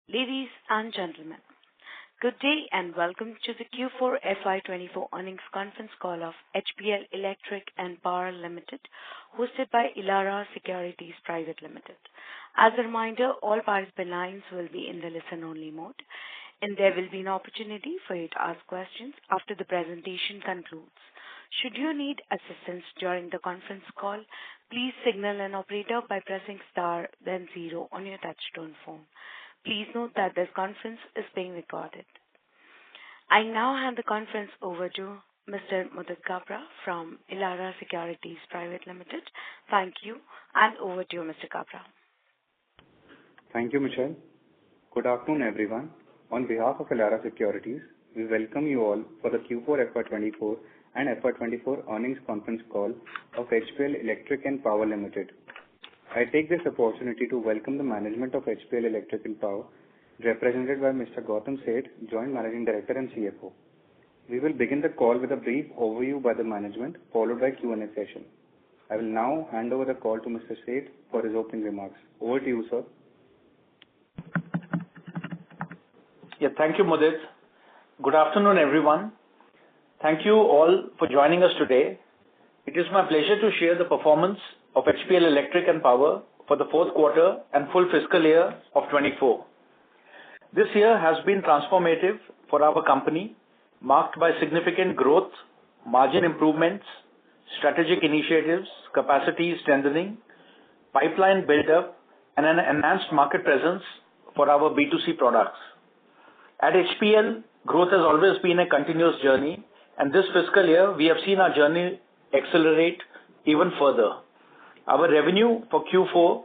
Ladies and gentlemen, good day and welcome to the Q4 FY24 earnings conference call of HPL Electric and Power Limited, hosted by Elara Securities Private Limited. As a reminder, all participant lines will be in the listen-only mode, and there will be an opportunity for you to ask questions after the presentation concludes. Should you need assistance during the conference call, please signal an operator by pressing star then 0 on your touchtone phone. Please note that this conference is being recorded. I now hand the conference over to Mr. Mudit Kabra from Elara Securities Private Limited. Thank you, and over to you, Mr. Kabra. Thank you, Michelle. Good afternoon, everyone. On behalf of Elara Securities, we welcome you all for the Q4 FY24 and FY24 earnings conference call of HPL Electric and Power Limited. I take this opportunity to welcome the management of HPL Electric and Power, represented by Mr. Gautam Seth, Joint Managing Director and CFO. We will begin the call with a brief overview by the management, followed by Q&A session. I will now hand over the call to Mr. Seth for his opening remarks. Over to you, sir. Thank you, Mudit. Good afternoon, everyone. Thank you all for joining us today. It is my pleasure to share the performance of HPL Electric and Power for the fourth quarter and full fiscal year of 24. This year has been transformative for our company, marked by significant growth, margin improvements, strategic initiatives, capacity strengthening, pipeline build-up, and an enhanced market presence for our B2C products. At HPL, growth has always been a continuous journey, and this fiscal year we have seen our journey accelerate even further. Our revenue for Q4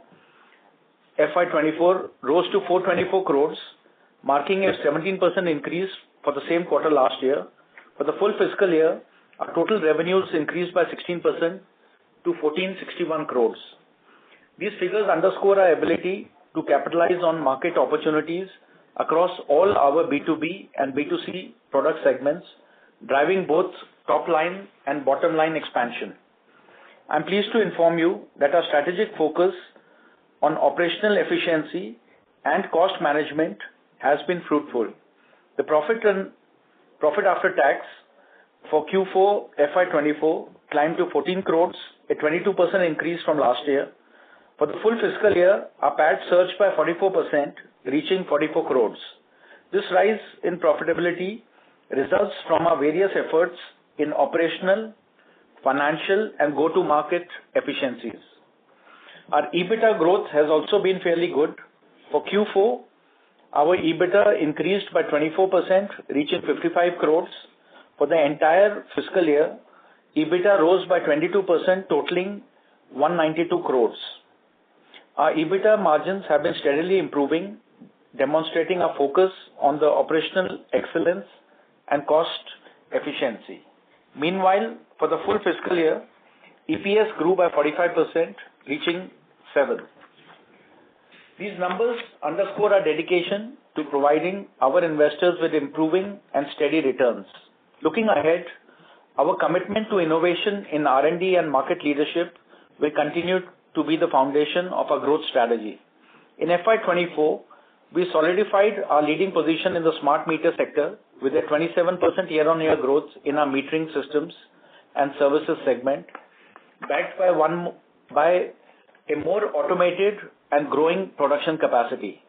FY24 rose to 424 crores, marking a 17% increase for the same quarter last year. For the full fiscal year, our total revenues increased by 16% to 1461 crores. These figures underscore our ability to capitalize on market opportunities across all our B2B and B2C product segments, driving both top line and bottom line expansion. I'm pleased to inform you that our strategic focus on operational efficiency and cost management has been fruitful. The profit after tax for Q4 FY24 climbed to 14 crores, a 22% increase from last year. For the full fiscal year, our PAT surged by 44%, reaching 44 crores. This rise in profitability results from our various efforts in operational, financial, and go-to-market efficiencies. Our EBITDA growth has also been fairly good. For Q4, our EBITDA increased by 24%, reaching 55 crores. For the entire fiscal year, EBITDA rose by 22%, totaling 192 crores. Our EBITDA margins have been steadily improving, demonstrating our focus on the operational excellence and cost efficiency. Meanwhile, for the full fiscal year, EPS grew by 45%, reaching 7. These numbers underscore our dedication to providing our investors with improving and steady returns. Looking ahead, our commitment to innovation in R&D and market leadership will continue to be the foundation of our growth strategy. In FY24, we solidified our leading position in the smart meter sector with a 27% year-on-year growth in our metering systems and services segment, backed by a more automated and growing production capacity.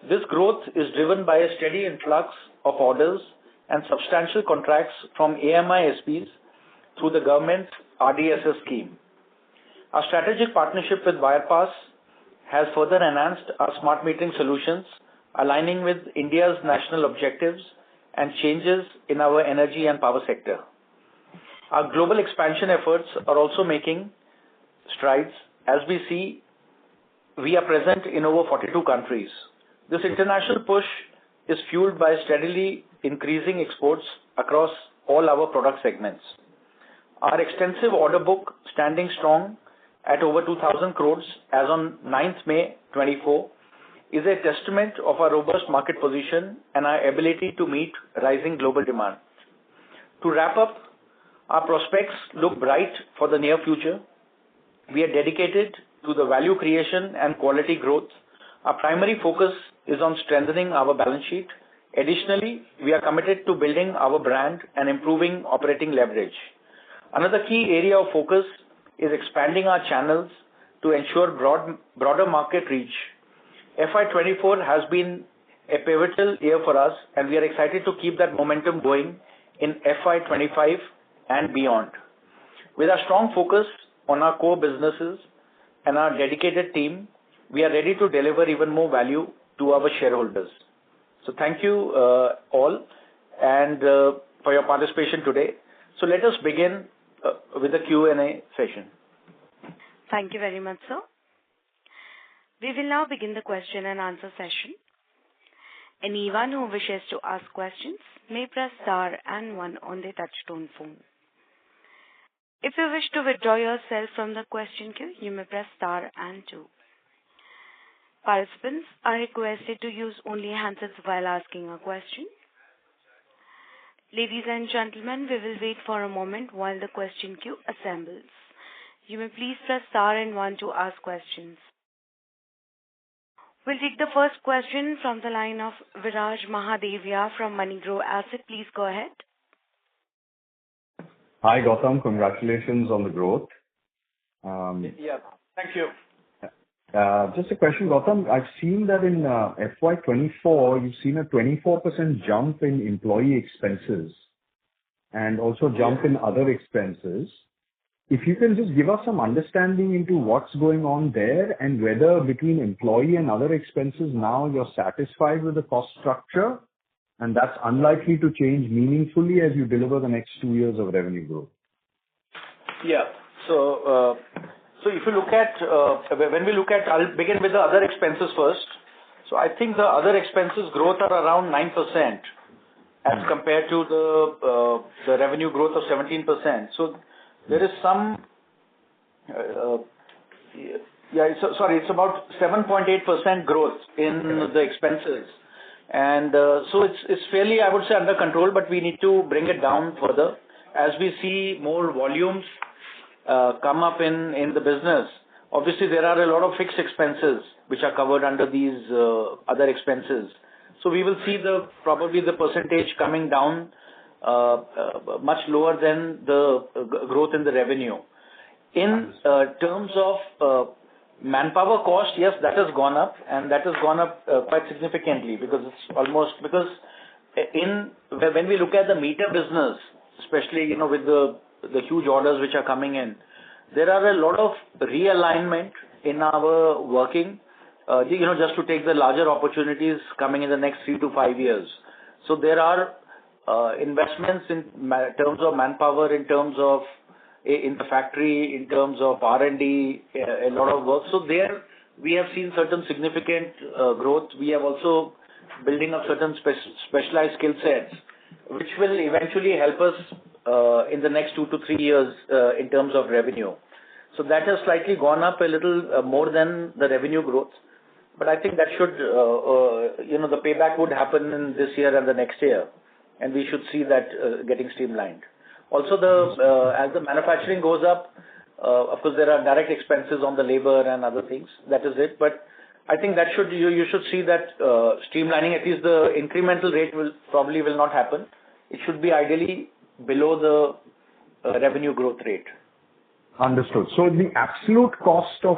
This growth is driven by a steady influx of orders and substantial contracts from AMI SPs through the government's RDSS scheme. Our strategic partnership with Wirepass has further enhanced our smart metering solutions, aligning with India's national objectives and changes in our energy and power sector. Our global expansion efforts are also making strides. As we are present in over 42 countries. This international push is fueled by steadily increasing exports across all our product segments. Our extensive order book, standing strong at over 2,000 crores as on 9th May 24, is a testament of our robust market position and our ability to meet rising global demand. To wrap up, our prospects look bright for the near future. We are dedicated to the value creation and quality growth Our primary focus is on strengthening our balance sheet. Additionally, we are committed to building our brand and improving operating leverage. Another key area of focus is expanding our channels to ensure broader market reach. FY24 has been a pivotal year for us, and we are excited to keep that momentum going in FY25 and beyond. With our strong focus on our core businesses and our dedicated team, we are ready to deliver even more value to our shareholders. So thank you all and for your participation today. So let us begin with the Q&A session. Thank you very much, sir. We will now begin the question and answer session. Anyone who wishes to ask questions may press star and one on their touchtone phone. If you wish to withdraw yourself from the question queue, you may press star and two. Participants are requested to use only handsets while asking a question. Ladies and gentlemen, we will wait for a moment while the question queue assembles. You may please press star and one to ask questions. We'll take the first question from the line of Viraj Mahadevia from MoneyGrow Asset. Please go ahead. Hi, Gautam. Congratulations on the growth. Thank you. Just a question, Gautam. I've seen that in FY24, you've seen a 24% jump in employee expenses and also jump in other expenses. If you can just give us some understanding into what's going on there and whether between employee and other expenses now you're satisfied with the cost structure and that's unlikely to change meaningfully as you deliver the next 2 years of revenue growth. Yeah. So if you look at, I'll begin with the other expenses first. So I think the other expenses growth are around 9% as compared to the revenue growth of 17%. So there is some, it's about 7.8% growth in the expenses. And so it's fairly, I would say, under control, but we need to bring it down further as we see more volumes come up in the business. Obviously, there are a lot of fixed expenses which are covered under these other expenses. So we will see probably the percentage coming down much lower than the growth in the revenue. In terms of manpower cost, yes, that has gone up, and that has gone up quite significantly because when we look at the meter business, especially with the huge orders which are coming in, there are a lot of realignment in our working, just to take the larger opportunities coming in the next 3 to 5 years. So there are investments in terms of manpower, in terms of in the factory, in terms of R&D, a lot of work. So there we have seen certain significant growth. We have also building up certain specialized skill sets, which will eventually help us in the next 2 to 3 years in terms of revenue. So that has slightly gone up a little more than the revenue growth. But I think that should, the payback would happen in this year and the next year, and we should see that getting streamlined. Also, as the manufacturing goes up, of course, there are direct expenses on the labor and other things. That is it. But I think that you should see that streamlining. At least the incremental rate will not happen. It should be ideally below the revenue growth rate. Understood. So the absolute cost of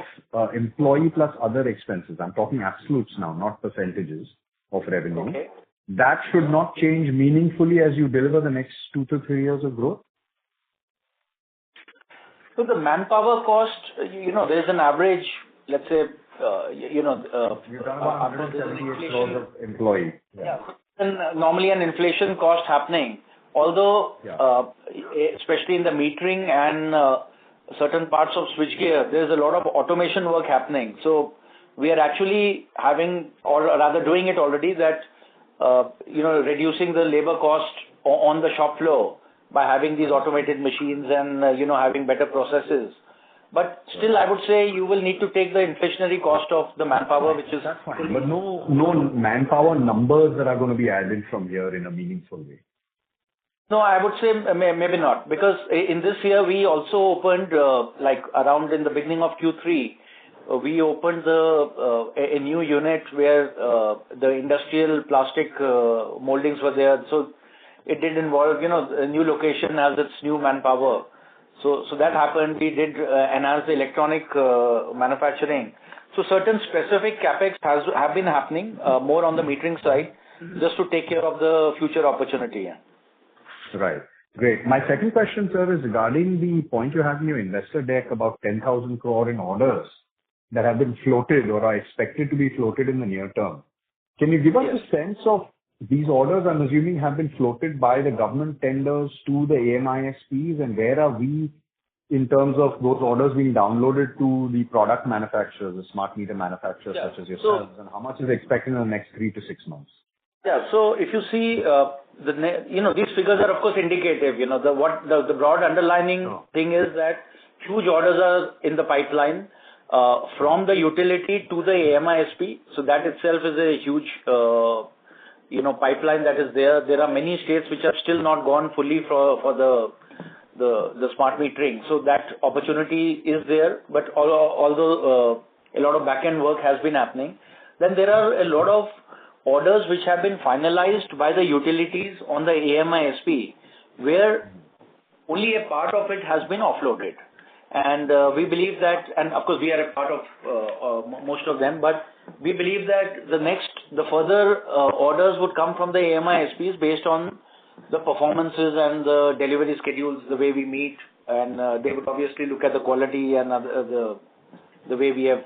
employee plus other expenses, I'm talking absolutes now, not percentages of revenue. Okay. That should not change meaningfully as you deliver the next 2 to 3 years of growth? So the manpower cost, there's an average, let's say, You've done about 178 crores of employee. Yeah. And normally an inflation cost happening. Although, especially in the metering and certain parts of switchgear, there's a lot of automation work happening. So we are actually doing it already that, reducing the labor cost on the shop floor by having these automated machines and, having better processes. But still, I would say you will need to take the inflationary cost of the manpower, which is... That's fine. But no manpower numbers that are going to be added from here in a meaningful way. No, I would say maybe not. Because in this year, we also opened, around in the beginning of Q3, we opened a new unit where the industrial plastic moldings were there. So it did involve, a new location has its new manpower. So that happened. We did enhance the electronic manufacturing. So certain specific capex have been happening more on the metering side, just to take care of the future opportunity. Right. Great. My second question, sir, is regarding the point you have in your investor deck about 10,000 crore in orders that have been floated or are expected to be floated in the near term. Can you give us a sense of these orders, I'm assuming, have been floated by the government tenders to the AMISPs, and where are we in terms of those orders being downloaded to the product manufacturers, the smart meter manufacturers such as yourselves, and how much is expected in the next 3 to 6 months? Yeah. So if you see, these figures are of course indicative. The broad underlining thing is that huge orders are in the pipeline from the utility to the AMISP. So that itself is a huge, pipeline that is there. There are many states which have still not gone fully for the smart metering. So that opportunity is there. But although a lot of back-end work has been happening, then there are a lot of orders which have been finalized by the utilities on the AMISP, where only a part of it has been offloaded. And we believe that, and of course we are a part of most of them, but we believe that the further orders would come from the AMISPs based on the performances and the delivery schedules, the way we meet, and they would obviously look at the quality and the way we have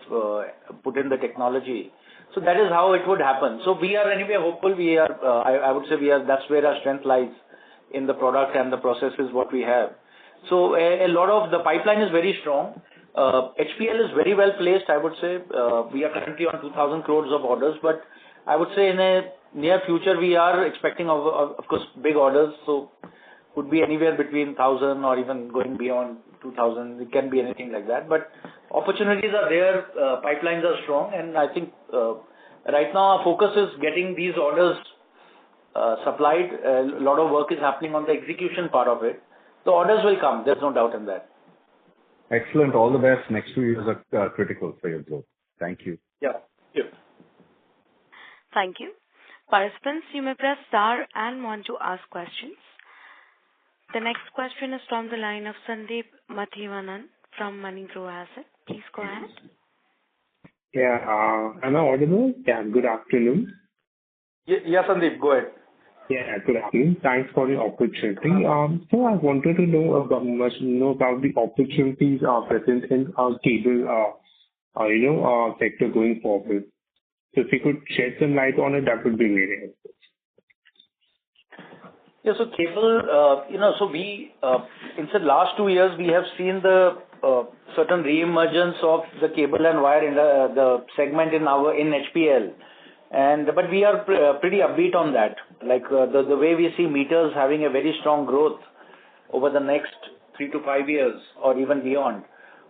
put in the technology. So that is how it would happen. So we are anyway hopeful. We are, I would say, that's where our strength lies, in the product and the processes what we have. So a lot of the pipeline is very strong. HPL is very well placed, I would say. We are currently on 2,000 crores of orders, but I would say in a near future we are expecting of course big orders. So could be anywhere between 1,000 or even going beyond 2,000. It can be anything like that. But opportunities are there. Pipelines are strong, and I think right now our focus is getting these orders supplied. A lot of work is happening on the execution part of it. The orders will come. There's no doubt in that. Excellent. All the best. Next 2 years are critical for your growth. Thank you. Yeah. Yeah. Thank you. Participants, you may press star and one to ask questions. The next question is from the line of Sandeep Mathivanan from MoneyGrow Asset. Please go ahead. Yeah. Am I audible? Yeah. Good afternoon. Yeah, Sandeep, go ahead. Yeah, good afternoon. Thanks for the opportunity. So I wanted to know about the opportunities present in our cable, sector going forward. So if you could shed some light on it, that would be really helpful. Yeah, so cable, so we, in the last 2 years, we have seen the certain re-emergence of the cable and wire in the segment in HPL. But we are pretty upbeat on that. Like the way we see meters having a very strong growth over the next 3 to 5 years or even beyond.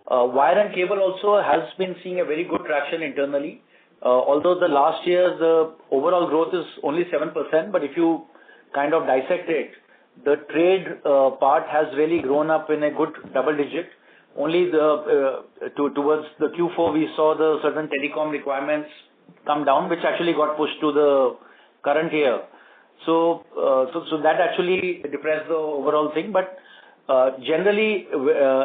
Wire and cable also has been seeing a very good traction internally. Although the last year the overall growth is only 7%, but if you kind of dissect it, the trade part has really grown up in a good double digit. Only towards the Q4 we saw the certain telecom requirements come down, which actually got pushed to the current year. So that actually depressed the overall thing. But generally,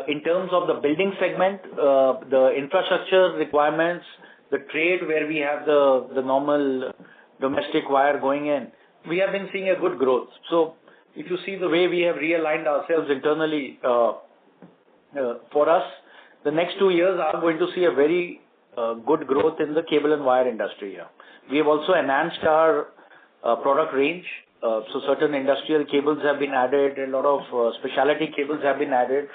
in terms of the building segment, the infrastructure requirements, the trade where we have the normal domestic wire going in, we have been seeing a good growth. So if you see the way we have realigned ourselves internally, for us, the next 2 years are going to see a very good growth in the cable and wire industry here. We have also enhanced our product range. So certain industrial cables have been added, a lot of specialty cables have been added.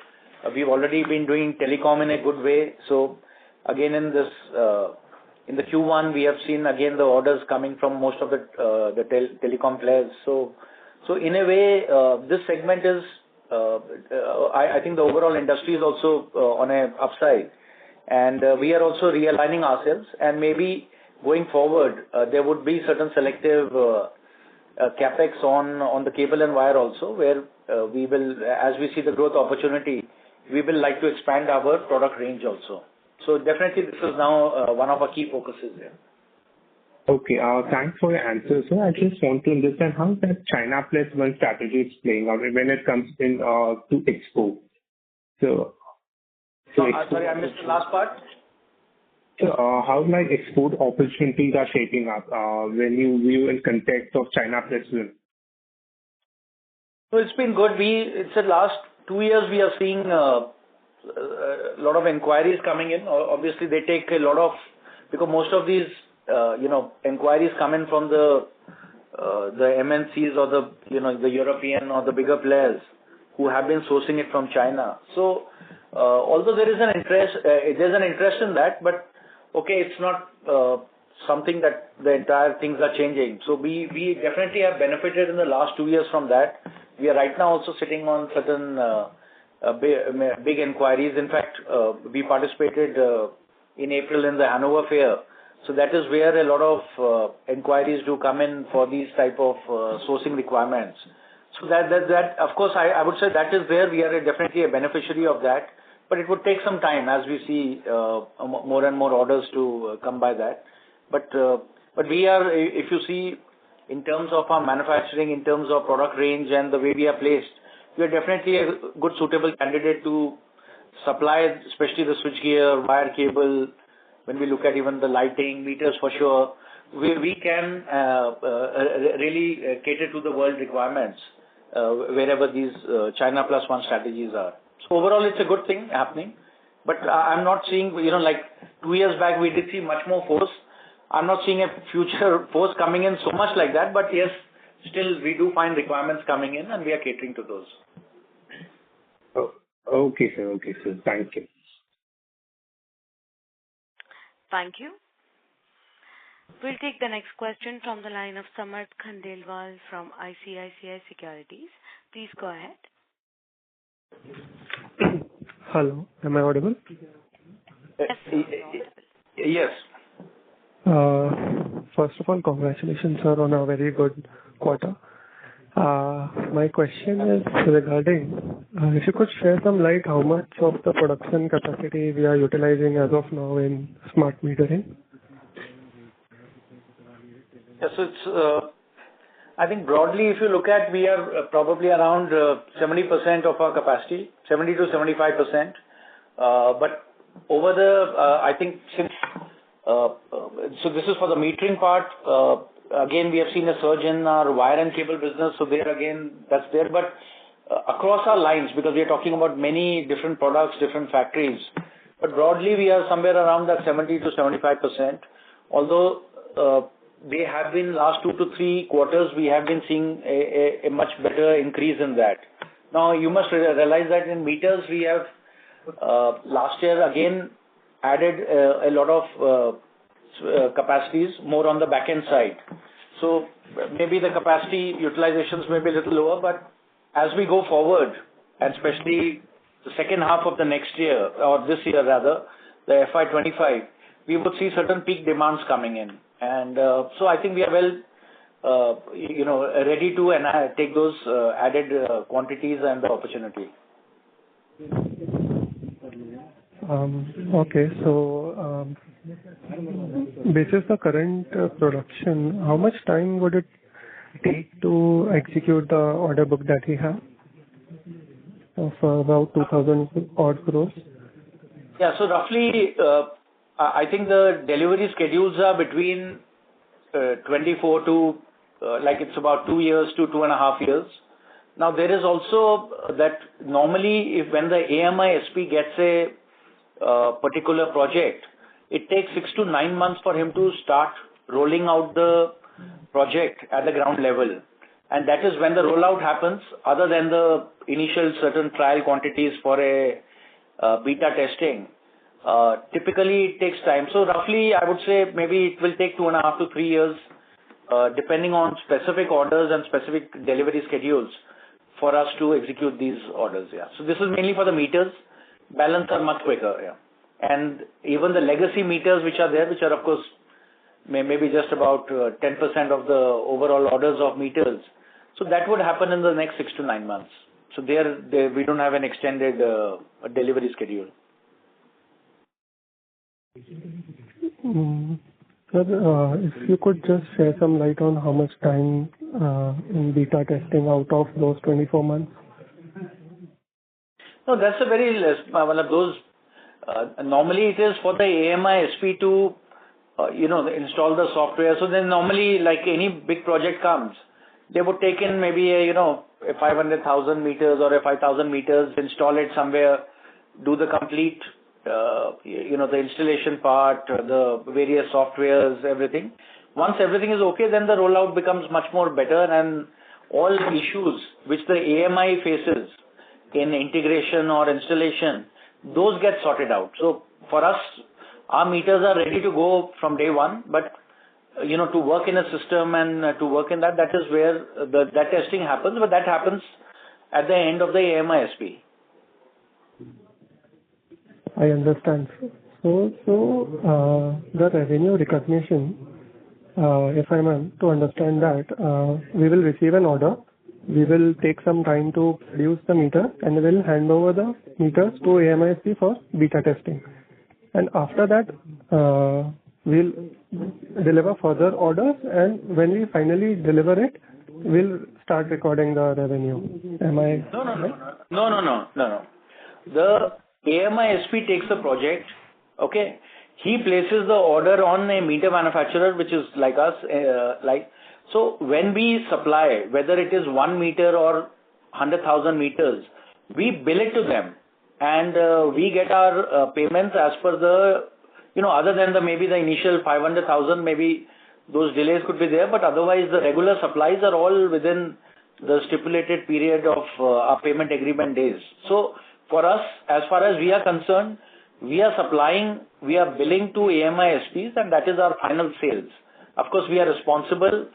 We've already been doing telecom in a good way. So again in this in the Q1 we have seen again the orders coming from most of the telecom players. So in a way this segment is I think the overall industry is also on a upside. And we are also realigning ourselves, and maybe going forward there would be certain selective capex on the cable and wire also, where we will, as we see the growth opportunity, we will like to expand our product range also. So definitely this is now one of our key focuses here. Okay, thanks for your answer, sir. I just want to understand how that China Plus One strategy is playing out when it comes in to export. So Sorry, I missed the last part. So, how like export opportunities are shaping up when you view in context of China Plus One? So it's been good. It's the last 2 years we are seeing a lot of inquiries coming in. Obviously, they take a lot of, because most of these inquiries come in from the MNCs or the European or the bigger players who have been sourcing it from China. So although there is an interest, there's an interest in that, but okay, it's not something that the entire things are changing. So we definitely have benefited in the last 2 years from that. We are right now also sitting on certain big inquiries. In fact, we participated in April in the Hanover Fair. So that is where a lot of inquiries do come in for these type of sourcing requirements. So that of course I would say that is where we are definitely a beneficiary of that. But it would take some time as we see more and more orders to come by that. But we are, if you see, in terms of our manufacturing, in terms of product range and the way we are placed, we are definitely a good suitable candidate to supply, especially the switchgear, wire cable. When we look at even the lighting, meters for sure, we can really cater to the world requirements wherever these China Plus One strategies are. So overall, it's a good thing happening. But I'm not seeing, like 2 years back, we did see much more force. I'm not seeing a future force coming in so much like that. But yes, still we do find requirements coming in and we are catering to those. Oh, okay, sir. Okay, sir. Thank you. Thank you. We'll take the next question from the line of Samarth Khandelwal from ICICI Securities. Please go ahead. Hello, am I audible? Yes. First of all, congratulations, sir, on a very good quarter. My question is regarding, if you could share some light how much of the production capacity we are utilizing as of now in smart metering? Yes, it's, I think broadly, if you look at, we are probably around 70% of our capacity, 70 to 75%. But over I think since, so this is for the metering part. Again, we have seen a surge in our wire and cable business. So there again, that's there. But across our lines, because we are talking about many different products, different factories. But broadly, we are somewhere around that 70 to 75%. Although they have been last 2 to 3 quarters, we have been seeing a much better increase in that. Now, you must realize that in meters, we have last year again added a lot of capacities more on the back end side. So maybe the capacity utilizations may be a little lower, but as we go forward, and especially the second half of the next year, or this year rather, the FY25, we would see certain peak demands coming in. And so I think we are well, ready to take those added quantities and the opportunity. Okay, so basis the current production, how much time would it take to execute the order book that we have of about 2,000 odd crores? Yeah, so roughly, I think the delivery schedules are between 24 to, like it's about 2 years to 2.5 years. Now, there is also that normally when the AMI SP gets a particular project, it takes 6 to 9 months for him to start rolling out the project at the ground level. And that is when the rollout happens, other than the initial certain trial quantities for a beta testing. Typically, it takes time. So roughly, I would say maybe it will take 2.5 to 3 years, depending on specific orders and specific delivery schedules for us to execute these orders. Yeah. So this is mainly for the meters. Balance are much quicker. Yeah. And even the legacy meters which are there, which are of course maybe just about 10% of the overall orders of meters. So that would happen in the next 6 to 9 months. So there we don't have an extended delivery schedule. Sir, if you could just share some light on how much time in beta testing out of those 24 months? No, that's a very less, one of those, normally it is for the AMI SP to, install the software. So then normally, like any big project comes, they would take in maybe a 500,000 meters or a 5,000 meters, install it somewhere, do the complete, the installation part, the various softwares, everything. Once everything is okay, then the rollout becomes much more better, and all issues which the AMI faces in integration or installation, those get sorted out. So for us, our meters are ready to go from day one, but to work in a system and to work in that is where that testing happens, but that happens at the end of the AMI SP. I understand. So the revenue recognition, if I'm to understand that, we will receive an order, we will take some time to produce the meter, and we will hand over the meters to AMISP for beta testing. And after that, we'll deliver further orders, and when we finally deliver it, we'll start recording the revenue. Am I? No. The AMI SP takes the project, okay? He places the order on a meter manufacturer, which is like us, so when we supply, whether it is 1 meter or 100,000 meters, we bill it to them, and we get our payments as per the, other than maybe the initial 500,000, maybe those delays could be there, but otherwise the regular supplies are all within the stipulated period of our payment agreement days. So for us, as far as we are concerned, we are supplying, we are billing to AMI SPs, and that is our final sales. Of course, we are responsible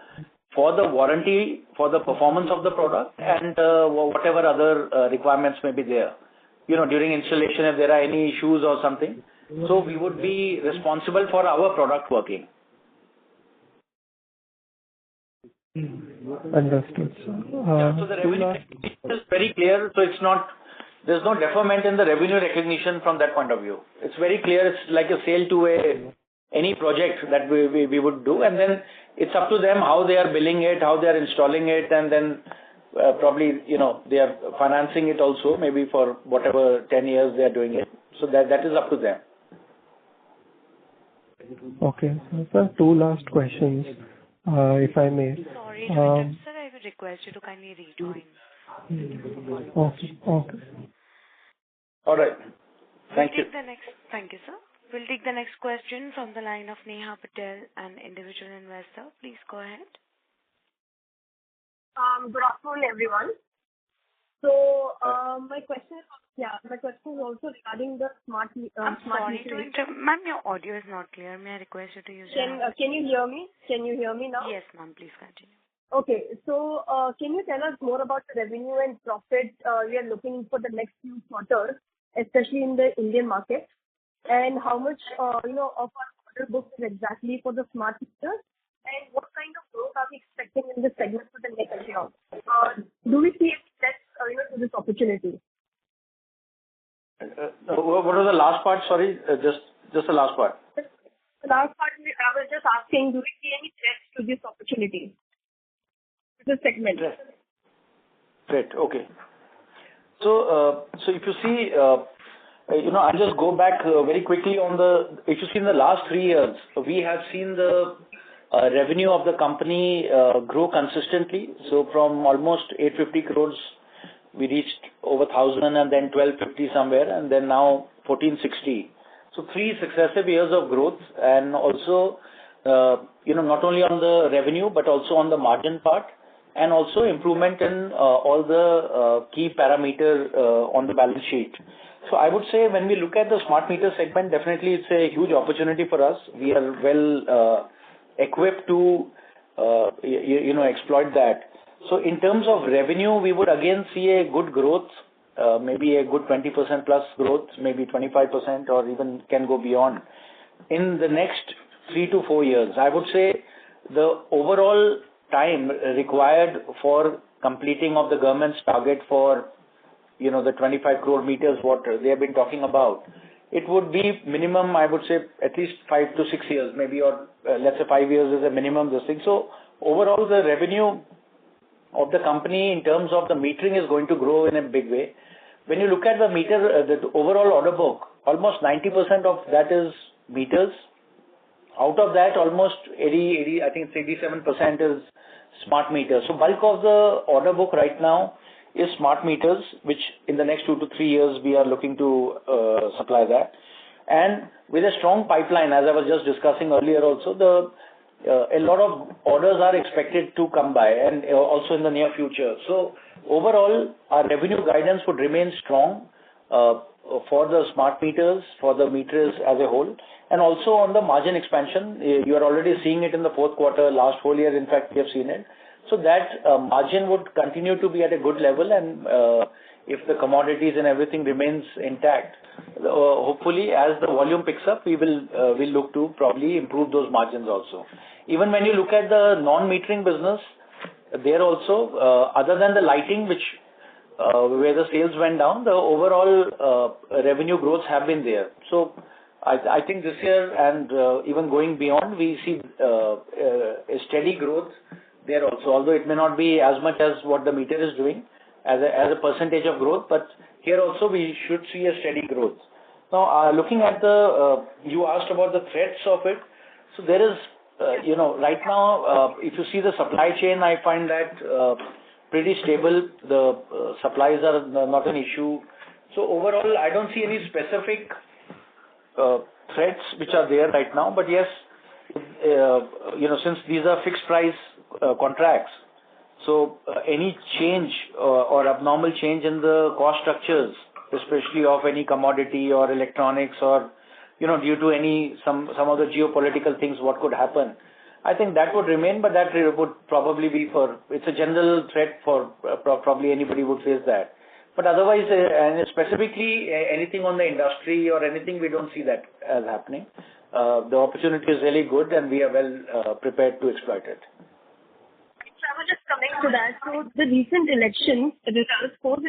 for the warranty, for the performance of the product, and whatever other requirements may be there. During installation, if there are any issues or something, so we would be responsible for our product working. Understood. So the revenue is very clear. So there's no deferment in the revenue recognition from that point of view. It's very clear. It's like a sale to any project that we would do, and then it's up to them how they are billing it, how they are installing it, and then probably they are financing it also, maybe for whatever 10 years they are doing it. So that is up to them. Okay. So, sir, 2 last questions, if I may. Sorry to interrupt, sir. I would request you to kindly rejoin. Okay. All right. Thank you. Thank you, sir. We'll take the next question from the line of Neha Patel, an individual investor. Please go ahead. Good afternoon, everyone. So, my question is also regarding the smart I'm sorry to interrupt. Ma'am, your audio is not clear. May I request you to use your handset? Can you hear me? Can you hear me now? Yes, ma'am. Please continue. Okay. So, can you tell us more about the revenue and profit we are looking for the next few quarters, especially in the Indian market, and how much of our order book is exactly for the smart meters, and what kind of growth are we expecting in this segment for the next year? Do we see any threats to this opportunity? What was the last part? Sorry, just the last part. The last part, I was just asking, do we see any threats to this opportunity, to this segment? Right. Okay. So if you see, I'll just go back very quickly if you see in the last 3 years, we have seen the revenue of the company grow consistently. So from almost 850 crores, we reached over 1,000, and then 1,250 somewhere, and then now 1,460. So 3 successive years of growth, and also, not only on the revenue, but also on the margin part, and also improvement in all the key parameters on the balance sheet. So I would say when we look at the smart meter segment, definitely it's a huge opportunity for us. We are well equipped to, exploit that. So in terms of revenue, we would again see a good growth, maybe a good 20% plus growth, maybe 25%, or even can go beyond in the next 3 to 4 years. I would say the overall time required for completing of the government's target for, the 25 crore meters what they have been talking about, it would be minimum, I would say, at least 5 to 6 years, maybe, or let's say 5 years is a minimum this thing. So overall, the revenue of the company in terms of the metering is going to grow in a big way. When you look at the the overall order book, almost 90% of that is meters. Out of that, almost 80, I think it's 87% is smart meters. So bulk of the order book right now is smart meters, which in the next 2 to 3 years we are looking to supply that. And with a strong pipeline, as I was just discussing earlier also, a lot of orders are expected to come by, and also in the near future. So overall, our revenue guidance would remain strong for the smart meters, for the meters as a whole, and also on the margin expansion. You are already seeing it in the fourth quarter, last whole year, in fact, we have seen it. So that margin would continue to be at a good level, and if the commodities and everything remains intact, hopefully as the volume picks up, we'll look to probably improve those margins also. Even when you look at the non-metering business, there also, other than the lighting, which where the sales went down, the overall revenue growths have been there. So I think this year and even going beyond, we see a steady growth there also, although it may not be as much as what the meter is doing as a percentage of growth, but here also we should see a steady growth. Now, looking at you asked about the threats of it. So there is, right now, if you see the supply chain, I find that pretty stable. The supplies are not an issue. So overall, I don't see any specific threats which are there right now. But yes, since these are fixed price contracts, so any change or abnormal change in the cost structures, especially of any commodity or electronics, or due to some of the geopolitical things, what could happen, I think that would remain, but that would probably be it's a general threat for probably anybody would face that. But otherwise, and specifically anything on the industry or anything, we don't see that as happening. The opportunity is really good, and we are well prepared to exploit it. I was just coming to that. So the recent elections, did it pose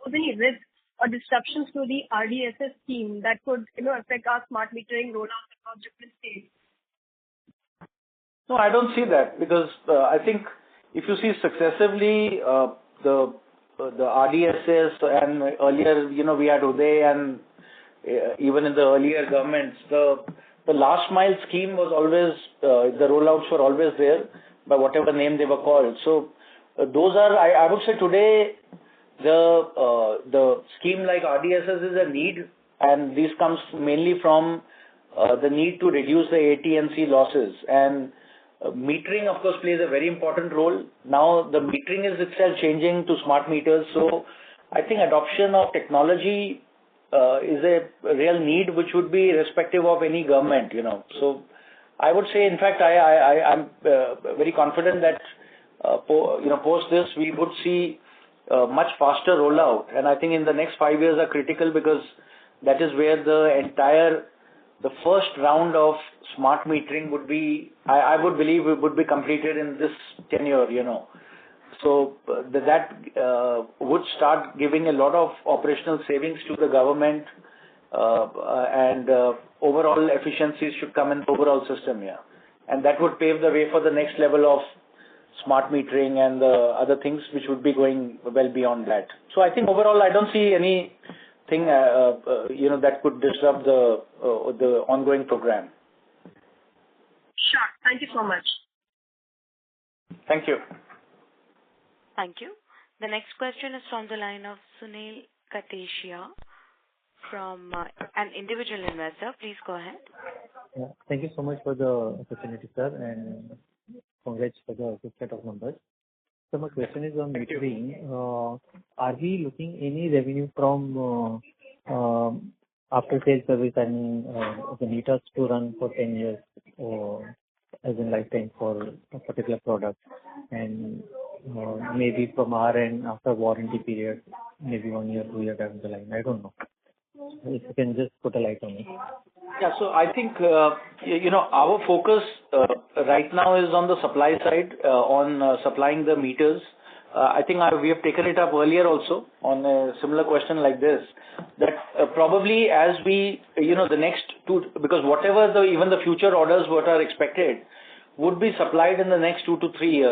any risk or disruptions to the RDSS scheme that could affect our smart metering rollout across different states? No, I don't see that, because I think if you see successively the RDSS, and earlier we had Uday, and even in the earlier governments, the last mile scheme was always the rollouts were always there by whatever name they were called. So those are, I would say today, the scheme like RDSS is a need, and this comes mainly from the need to reduce the AT&C losses, and metering of course plays a very important role. Now the metering is itself changing to smart meters, so I think adoption of technology is a real need which would be irrespective of any government. So I would say, in fact, I'm very confident that post this we would see much faster rollout, and I think in the next 5 years are critical, because that is where the first round of smart metering would be, I would believe it would be completed in this tenure, So that would start giving a lot of operational savings to the government, and overall efficiencies should come in the overall system, and that would pave the way for the next level of smart metering and other things which would be going well beyond that. So I think overall I don't see anything that could disrupt the ongoing program. Sure. Thank you so much. Thank you. Thank you. The next question is from the line of Sunil Kateshia from an individual investor. Please go ahead. Yeah, thank you so much for the opportunity, sir, and congrats for the good set of numbers. So my question is on metering. Are we looking any revenue from after sales service and the meters to run for 10 years, or as in lifetime for a particular product, and maybe from our end after warranty period, maybe 1 year, 2 year down the line? I don't know. If you can just put a light on it. Yeah, so I think, our focus right now is on the supply side, on supplying the meters. I think we have taken it up earlier also on a similar question like this, that probably as we, the next two, because whatever even the future orders what are expected would be supplied in the next 2 to 3 years.